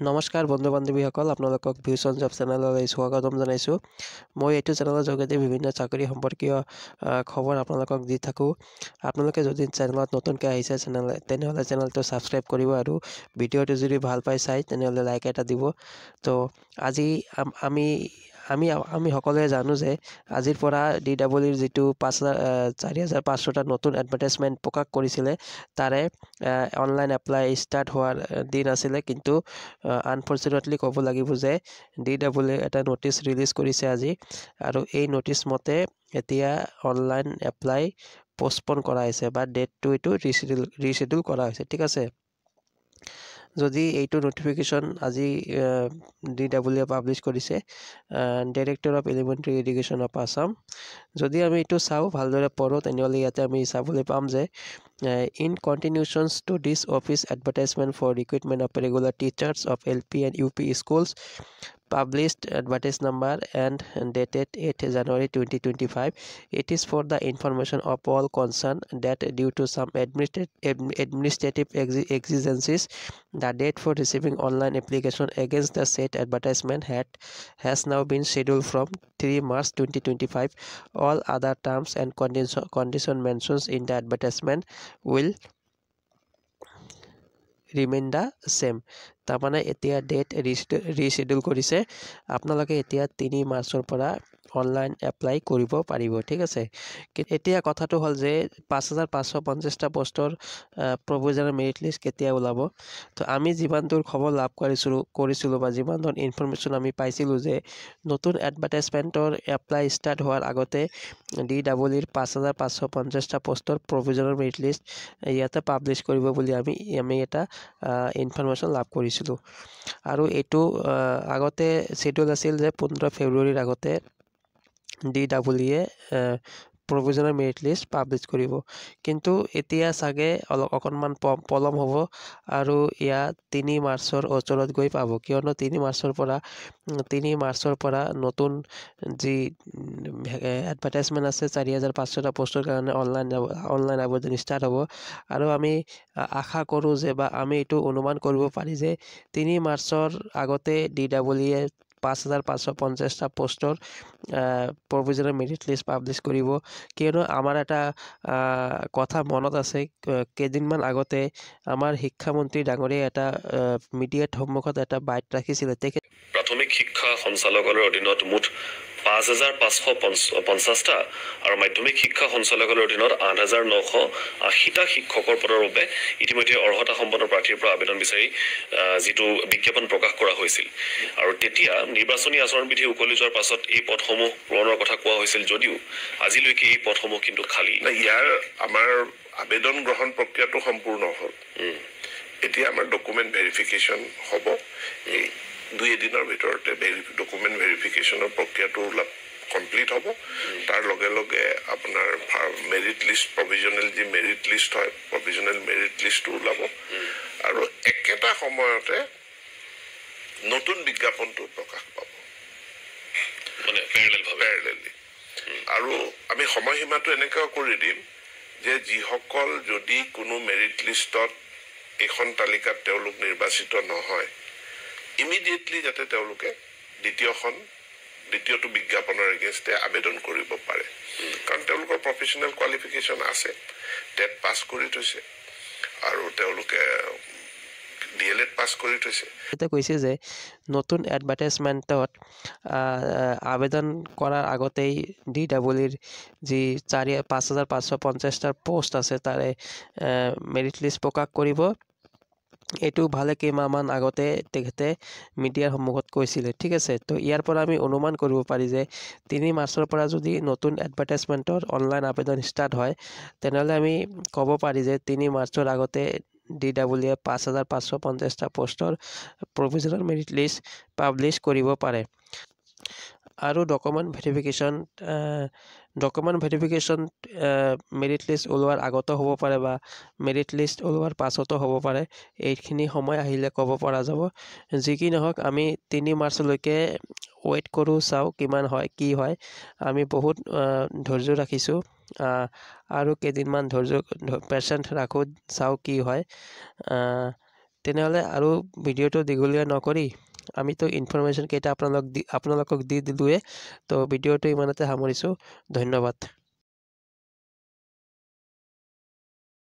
নমস্কাৰ বন্ধু বান্ধৱীসকল আপোনালোকক ভিউচন জব চেনেললৈ স্বাগতম জনাইছোঁ। মই এইটো চেনেলৰ যোগেদি বিভিন্ন চাকৰি সম্পৰ্কীয় খবৰ আপোনালোকক দি থাকোঁ। আপোনালোকে যদি চেনেলত নতুনকৈ আহিছে তেনেহ'লে চেনেলটো ছাবস্ক্ৰাইব কৰিব আৰু ভিডিঅ'টো যদি ভাল পাই চাই তেনেহ'লে লাইক এটা দিব। তো আজি আমি সকলোৱে জানো যে আজিৰ পৰা DWৰ যিটো 4,500টা নতুন এডভাৰটাইজমেণ্ট প্ৰকাশ কৰিছিলে তাৰে অনলাইন এপ্লাই ষ্টাৰ্ট হোৱাৰ দিন আছিলে, কিন্তু আনফৰ্চুনেটলি ক'ব লাগিব যে DWয়ে এটা নটিচ ৰিলিজ কৰিছে আজি, আৰু এই নটিচ মতে এতিয়া অনলাইন এপ্লাই পষ্টপন কৰা হৈছে বা ডেটটো এইটো ৰিশ্বেডিউল কৰা হৈছে। ঠিক আছে, যদি এইটো নটিফিকেশ্যন আজি DWয়ে পাব্লিছ কৰিছে, director of elementary education of Assam. যদি আমি এইটো চাওঁ ভালদৰে পঢ়োঁ তেনেহ'লে ইয়াতে আমি চাবলৈ পাম যে in continuations to this office advertisement for recruitment of regular teachers of LP and UP schools published advertise number and dated 8 January 2025. It is for the information of all concerned that due to some administrative exigencies, the date for receiving online application against the said advertisement has now been scheduled from 3 March 2025. All other terms and condition mentions in the advertisement will remain the same. তাৰমানে এতিয়া date ৰিশ্বেডিউল কৰিছে। আপোনালোকে এতিয়া 3 মাৰ্চৰ পৰা online apply কৰিব পাৰিব। ঠিক আছে, এতিয়া কথাটো হ'ল যে 5,550টা পষ্টৰ প্ৰভিজনেল মেৰিট লিষ্ট কেতিয়া ওলাব। তো আমি যিমান দূৰ খবৰ লাভ কৰিছিলোঁ বা যিমান ধৰণৰ ইনফৰমেশ্যন আমি পাইছিলোঁ যে নতুন এডভাৰটাইজমেণ্টৰ এপ্লাই ষ্টাৰ্ট হোৱাৰ আগতে DWৰ 5,550টা পষ্টৰ প্ৰভিজনেল মেৰিট লিষ্ট ইয়াতে পাব্লিছ কৰিব বুলি আমি এটা ইনফৰমেশ্যন লাভ কৰিছিলোঁ। আৰু এইটো আগতে শ্বেডিউল আছিল যে 15 ফেব্ৰুৱাৰীৰ আগতে DWয়ে প্ৰভিজনেল মেৰিট লিষ্ট পাব্লিছ কৰিব, কিন্তু এতিয়া চাগে অকণমান পলম হ'ব আৰু ইয়াত 3 মাৰ্চৰ ওচৰত গৈ পাব, কিয়নো 3 মাৰ্চৰ পৰা নতুন যি এডভাৰটাইজমেণ্ট আছে 4,500টা পষ্টৰ কাৰণে অনলাইন আবেদন ষ্টাৰ্ট হ'ব। আৰু আমি আশা কৰোঁ যে বা আমি এইটো অনুমান কৰিব পাৰি যে 3 মাৰ্চৰ আগতে DWয়ে 5,550টা পষ্টৰ প্ৰভিজনেল মেৰিট লিষ্ট পাব্লিছ কৰিব, কিয়নো আমাৰ এটা কথা মনত আছে, কেইদিনমান আগতে আমাৰ শিক্ষামন্ত্ৰী ডাঙৰীয়াই এটা মিডিয়াৰ সন্মুখত এটা বাইট ৰাখিছিলে। প্ৰাথমিক শিক্ষা সঞ্চালকালয়ৰ অধীনত মুঠ 5,550টা আৰু মাধ্যমিক শিক্ষা সঞ্চালকালয়ৰ অধীনত 8,980টা শিক্ষকৰ পদৰ বাবে ইতিমধ্যে অৰ্হতা সম্পন্ন প্ৰাৰ্থীৰ পৰা আবেদন বিচাৰি যিটো বিজ্ঞাপন প্ৰকাশ কৰা হৈছিল। আৰু তেতিয়া নিৰ্বাচনী আচৰণবিধি উকলি যোৱাৰ পাছত এই পদসমূহ পূৰণৰ কথা কোৱা হৈছিল, যদিও আজিলৈকে এই পদসমূহ কিন্তু খালী। ইয়াৰ আমাৰ আবেদন গ্ৰহণ প্ৰক্ৰিয়াটো সম্পূৰ্ণ হ'ল। এতিয়া আমাৰ ডকুমেণ্ট ভেৰিফিকেশ্যন হ'ব। এই 2 এদিনৰ ভিতৰতে ডকুমেণ্ট ভেৰিফিকেশ্যনৰ প্ৰক্ৰিয়াটো কমপ্লিট হ'ব। তাৰ লগে লগে আপোনাৰ মেৰিট লিষ্ট প্ৰভিজনেল যি মেৰিট লিষ্ট হয় প্ৰভিজনেল মেৰিট লিষ্টটো ওলাব, আৰু একেটা সময়তে নতুন বিজ্ঞাপনটো প্ৰকাশ পাব পেৰেলেলি। আৰু আমি সময়সীমাটো এনেকুৱা কৰি দিম যে যিসকল যদি কোনো মেৰিট লিষ্টত এখন তালিকাত তেওঁলোক নিৰ্বাচিত নহয়, ইমিডিয়েটলি যাতে তেওঁলোকে দ্বিতীয়টো বিজ্ঞাপনৰ এগেইনষ্টে আবেদন কৰিব পাৰে, কাৰণ তেওঁলোকৰ প্ৰফেশ্যনেল কোৱালিফিকেশ্যন আছে, টেট পাছ কৰি থৈছে আৰু তেওঁলোকে DLED পাছ কৰি থৈছে। এতিয়া কৈছে যে নতুন এডভাৰটাইজমেণ্টত আবেদন কৰাৰ আগতেই DWৰ যি 5,550টা পষ্ট আছে তাৰে মেৰিট লিষ্ট প্ৰকাশ কৰিব। এইটো ভালে কেইমাহমান আগতে তেখেতে মিডিয়াৰ সন্মুখত কৈছিলে। ঠিক আছে, তো ইয়াৰ পৰা আমি অনুমান কৰিব পাৰি যে 3 মাৰ্চৰ পৰা যদি নতুন এডভাৰটাইজমেণ্টৰ অনলাইন আবেদন ষ্টাৰ্ট হয় তেনেহ'লে আমি ক'ব পাৰি যে 3 মাৰ্চৰ আগতে DWয়ে 5,550টা পষ্টৰ প্ৰভিজনেল মেৰিট লিষ্ট পাব্লিছ কৰিব পাৰে। আৰু ডকুমেণ্ট ভেৰিফিকেশ্যন মেৰিট লিষ্ট ওলোৱাৰ আগতো হ'ব পাৰে বা মেৰিট লিষ্ট ওলোৱাৰ পাছতো হ'ব পাৰে। এইখিনি সময় আহিলে ক'ব পৰা যাব। যি কি নহওক আমি 3 মাৰ্চলৈকে ৱেইট কৰোঁ, চাওঁ কিমান হয় কি হয়। আমি বহুত ধৈৰ্য ৰাখিছোঁ আৰু কেইদিনমান পেচেণ্ট ৰাখোঁ, চাওঁ কি হয়। তেনেহ'লে আৰু ভিডিঅ'টো দীঘলীয়া নকৰি আমিতো ইনফৰমেশ্যনকেইটা আপোনালোকক দি দিলোৱে। তো ভিডিঅ'টো ইমানতে সামৰিছোঁ। ধন্যবাদ।